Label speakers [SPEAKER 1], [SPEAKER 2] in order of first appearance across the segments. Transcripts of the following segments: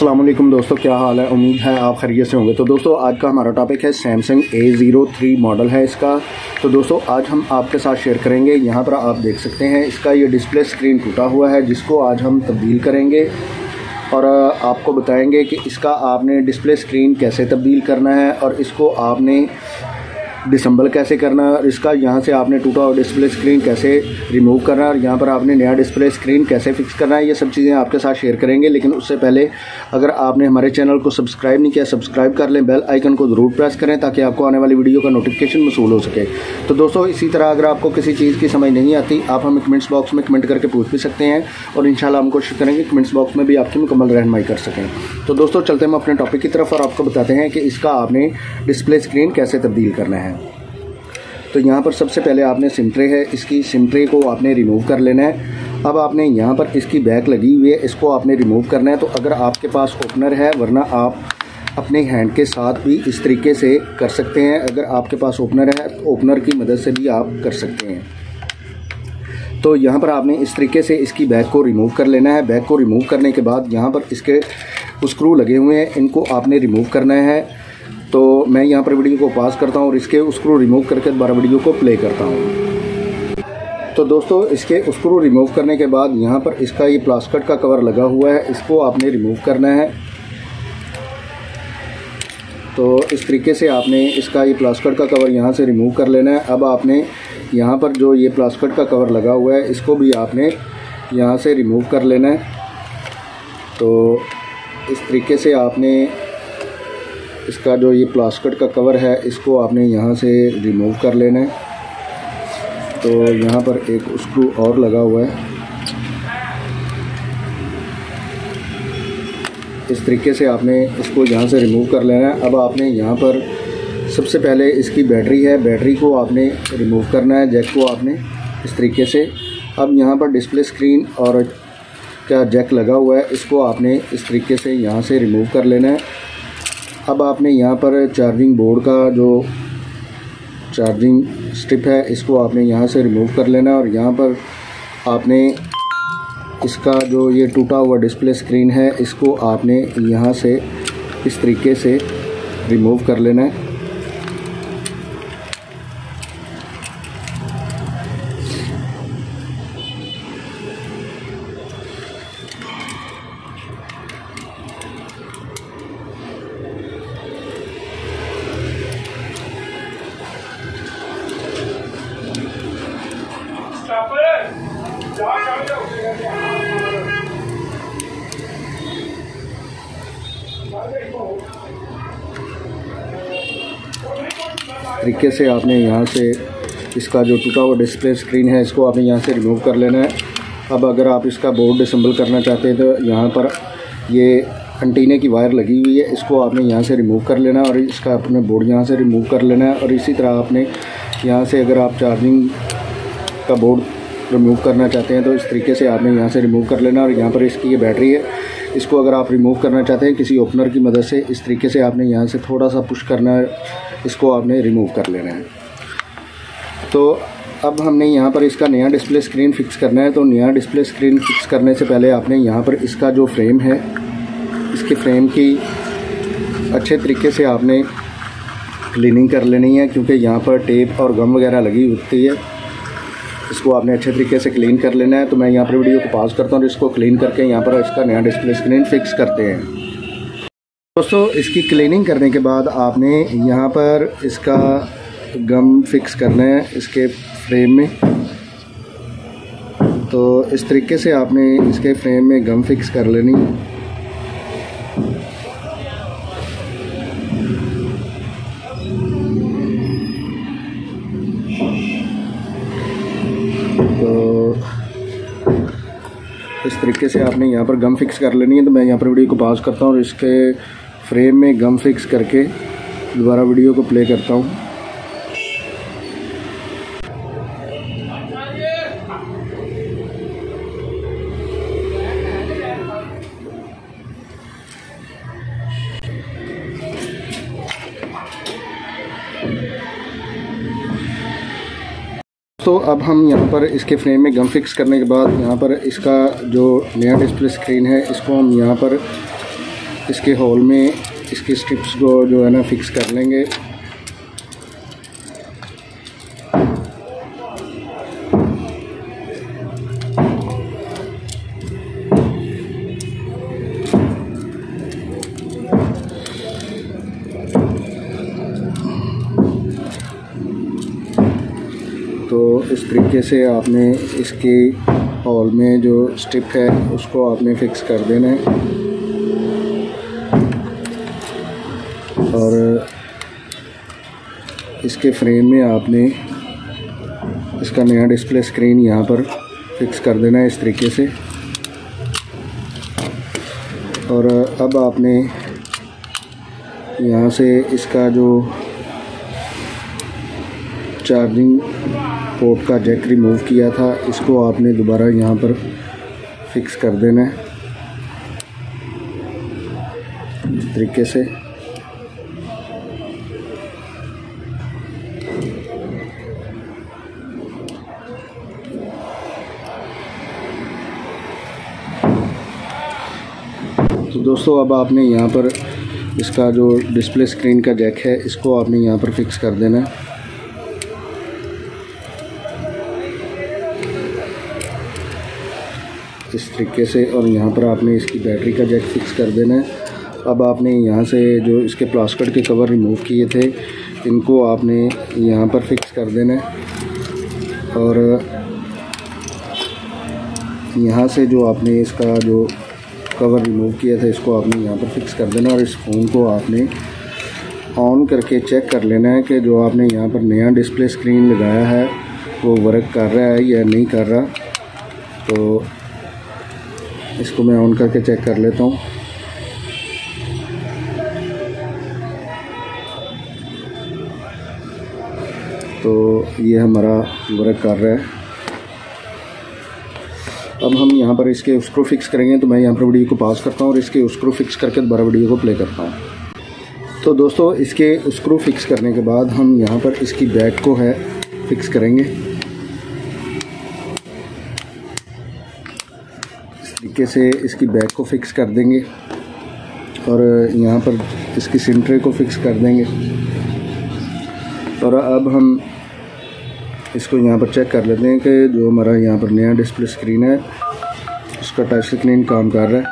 [SPEAKER 1] अस्सलाम वालेकुम दोस्तों, क्या हाल है। उम्मीद है आप खैरियत से होंगे। तो दोस्तों आज का हमारा टॉपिक है सैमसंग A03 मॉडल है इसका। तो दोस्तों आज हम आपके साथ शेयर करेंगे। यहाँ पर आप देख सकते हैं इसका ये डिस्प्ले स्क्रीन टूटा हुआ है, जिसको आज हम तब्दील करेंगे और आपको बताएंगे कि इसका आपने डिस्प्ले स्क्रीन कैसे तब्दील करना है और इसको आपने डिसम्बल कैसे करना है और इसका यहाँ से आपने टूटा हुआ डिस्प्ले स्क्रीन कैसे रिमूव करना है और यहाँ पर आपने नया डिस्प्ले स्क्रीन कैसे फिक्स करना है। ये सब चीज़ें आपके साथ शेयर करेंगे। लेकिन उससे पहले अगर आपने हमारे चैनल को सब्सक्राइब नहीं किया, सब्सक्राइब कर लें, बेल आइकन को ज़रूर प्रेस करें ताकि आपको आने वाली वीडियो का नोटिफिकेशन मसूल हो सके। तो दोस्तों इसी तरह अगर आपको किसी चीज़ की समझ नहीं आती, आप हमें कमेंट्स बॉक्स में कमेंट करके पूछ भी सकते हैं और इंशाल्लाह हम कोशिश करेंगे कमेंट्स बॉक्स में भी आपकी मुकम्मल रहनुमाई कर सकें। तो दोस्तों चलते हैं अपने टॉपिक की तरफ और आपको बताते हैं कि इसका आपने डिस्प्ले स्क्रीन कैसे तब्दील करना है। तो यहाँ पर सबसे पहले आपने सिम ट्रे है, इसकी सिम ट्रे को आपने रिमूव कर लेना है। अब आपने यहाँ पर इसकी बैक लगी हुई है, इसको आपने रिमूव करना है। तो अगर आपके पास ओपनर है, वरना आप अपने हैंड के साथ भी इस तरीके से कर सकते हैं। अगर आपके पास ओपनर है तो ओपनर की मदद से भी आप कर सकते हैं। तो यहाँ पर आपने इस तरीके से इसकी बैक को रिमूव कर लेना है। बैक को रिमूव करने के बाद यहाँ पर इसके स्क्रू लगे हुए हैं, इनको आपने रिमूव करना है। तो मैं यहाँ पर वीडियो को पॉज करता हूँ और इसके स्क्रू रिमूव करके दोबारा वीडियो को प्ले करता हूँ। तो दोस्तों इसके स्क्रू रिमूव करने के बाद यहाँ पर इसका ये प्लास्टिक का कवर लगा हुआ है, इसको आपने रिमूव करना है। तो इस तरीके से आपने इसका ये प्लास्टिक का कवर यहाँ से रिमूव कर लेना है। अब आपने यहाँ पर जो ये प्लास्टिक का कवर लगा हुआ है, इसको भी आपने यहाँ से रिमूव कर लेना है। तो इस तरीके से आपने इसका जो ये प्लास्टिक का कवर है, इसको आपने यहाँ से रिमूव कर लेना है। तो यहाँ पर एक स्क्रू और लगा हुआ है, इस तरीके से आपने इसको यहाँ से रिमूव कर लेना है। अब आपने यहाँ पर सबसे पहले इसकी बैटरी है, बैटरी को आपने रिमूव करना है, जैक को आपने इस तरीके से। अब यहाँ पर डिस्प्ले स्क्रीन और क्या जैक लगा हुआ है, इसको आपने इस तरीके से यहाँ से रिमूव कर लेना है। अब आपने यहाँ पर चार्जिंग बोर्ड का जो चार्जिंग स्ट्रिप है, इसको आपने यहाँ से रिमूव कर लेना है और यहाँ पर आपने इसका जो ये टूटा हुआ डिस्प्ले स्क्रीन है, इसको आपने यहाँ से इस तरीके से रिमूव कर लेना है। तरीके से आपने यहाँ से इसका जो टूटा हुआ डिस्प्ले स्क्रीन है, इसको आपने यहाँ से रिमूव कर लेना है। अब अगर आप इसका बोर्ड डिसेंबल करना चाहते हैं तो यहाँ पर ये एंटीने की वायर लगी हुई है, इसको आपने यहाँ से रिमूव कर लेना है और इसका अपने बोर्ड यहाँ से रिमूव कर लेना है। और इसी तरह आपने यहाँ से अगर आप चार्जिंग का बोर्ड रिमूव करना चाहते हैं तो इस तरीके से आपने यहाँ से रिमूव कर लेना। और यहाँ पर इसकी ये बैटरी है, इसको अगर आप रिमूव करना चाहते हैं किसी ओपनर की मदद से, इस तरीके से आपने यहाँ से थोड़ा सा पुश करना है, इसको आपने रिमूव कर लेना है। तो अब हमने यहाँ पर इसका नया डिस्प्ले स्क्रीन फिक्स करना है। तो नया डिस्प्ले स्क्रीन फिक्स करने से पहले आपने यहाँ पर इसका जो फ्रेम है, इसके फ्रेम की अच्छे तरीके से आपने क्लीनिंग कर लेनी है, क्योंकि यहाँ पर टेप और गम वगैरह लगी होती है। इसको आपने अच्छे तरीके से क्लीन कर लेना है। तो मैं यहाँ पर वीडियो को पॉज करता हूँ और इसको क्लीन करके यहाँ पर इसका नया डिस्प्ले स्क्रीन फिक्स करते हैं। दोस्तों इसकी क्लीनिंग करने के बाद आपने यहाँ पर इसका गम फिक्स करना है इसके फ्रेम में। तो इस तरीके से आपने इसके फ्रेम में गम फिक्स कर लेनी। तो इस तरीके से आपने यहाँ पर गम फिक्स कर लेनी है। तो मैं यहाँ पर वीडियो को पॉज करता हूँ और इसके फ्रेम में गम फिक्स करके दोबारा वीडियो को प्ले करता हूँ। तो अब हम यहाँ पर इसके फ्रेम में गम फिक्स करने के बाद यहाँ पर इसका जो नया डिस्प्ले स्क्रीन है, इसको हम यहाँ पर इसके होल में इसकी स्ट्रिप्स को जो है ना फिक्स कर लेंगे। तो इस तरीके से आपने इसके होल में जो स्ट्रिप है उसको आपने फिक्स कर देना है। और इसके फ्रेम में आपने इसका नया डिस्प्ले स्क्रीन यहाँ पर फिक्स कर देना है इस तरीके से। और अब आपने यहाँ से इसका जो चार्जिंग पोर्ट का जैक रिमूव किया था इसको आपने दोबारा यहाँ पर फिक्स कर देना है इस तरीके से। तो दोस्तों अब आपने यहाँ पर इसका जो डिस्प्ले स्क्रीन का जैक है इसको आपने यहाँ पर फिक्स कर देना है इस तरीके से। और यहाँ पर आपने इसकी बैटरी का जैक फिक्स कर देना है। अब आपने यहाँ से जो इसके प्लास्टिक के कवर रिमूव किए थे इनको आपने यहाँ पर फिक्स कर देना है। और यहाँ से जो आपने इसका जो कवर रिमूव किया था इसको आपने यहाँ पर फिक्स कर देना। और इस फ़ोन को आपने ऑन करके चेक कर लेना है कि जो आपने यहाँ पर नया डिस्प्ले स्क्रीन लगाया है वो वर्क कर रहा है या नहीं कर रहा। तो इसको मैं ऑन करके चेक कर लेता हूँ। तो ये हमारा वर्क कर रहा है। अब हम यहाँ पर इसके स्क्रू फिक्स करेंगे। तो मैं यहाँ पर वीडियो को पॉज करता हूँ और इसके स्क्रू फिक्स करके दोबारा वीडियो को प्ले करता हूँ। तो दोस्तों इसके स्क्रू फिक्स करने के बाद हम यहाँ पर इसकी बैक को है फिक्स करेंगे इस तरीके से। इसकी बैक को फिक्स कर देंगे और यहाँ पर इसकी सिंट्रे को फिक्स कर देंगे। और अब हम इसको यहाँ पर चेक कर लेते हैं कि जो हमारा यहाँ पर नया डिस्प्ले स्क्रीन है उसका टच स्क्रीन काम कर रहा है।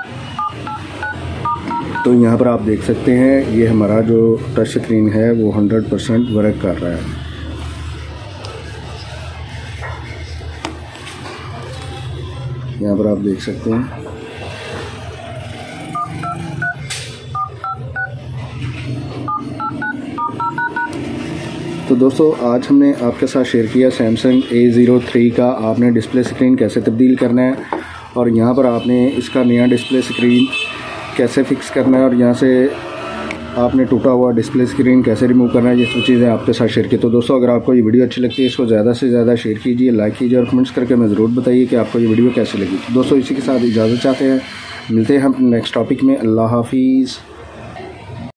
[SPEAKER 1] तो यहाँ पर आप देख सकते हैं ये हमारा जो टच स्क्रीन है वो 100% वर्क कर रहा है। यहाँ पर आप देख सकते हैं। तो दोस्तों आज हमने आपके साथ शेयर किया सैमसंग A03 का आपने डिस्प्ले स्क्रीन कैसे तब्दील करना है और यहाँ पर आपने इसका नया डिस्प्ले स्क्रीन कैसे फिक्स करना है और यहाँ से आपने टूटा हुआ डिस्प्ले स्क्रीन कैसे रिमूव करना है। ये सब चीज़ें आपके साथ शेयर की। तो दोस्तों अगर आपको ये वीडियो अच्छी लगती है इसको ज़्यादा से ज़्यादा शेयर कीजिए, लाइक कीजिए और कमेंट्स करके हमें ज़रूर बताइए कि आपको ये वीडियो कैसी लगी। तो दोस्तों इसी के साथ इजाज़त चाहते हैं, मिलते हैं हम नेक्स्ट टॉपिक में। अल्लाह हाफिज़।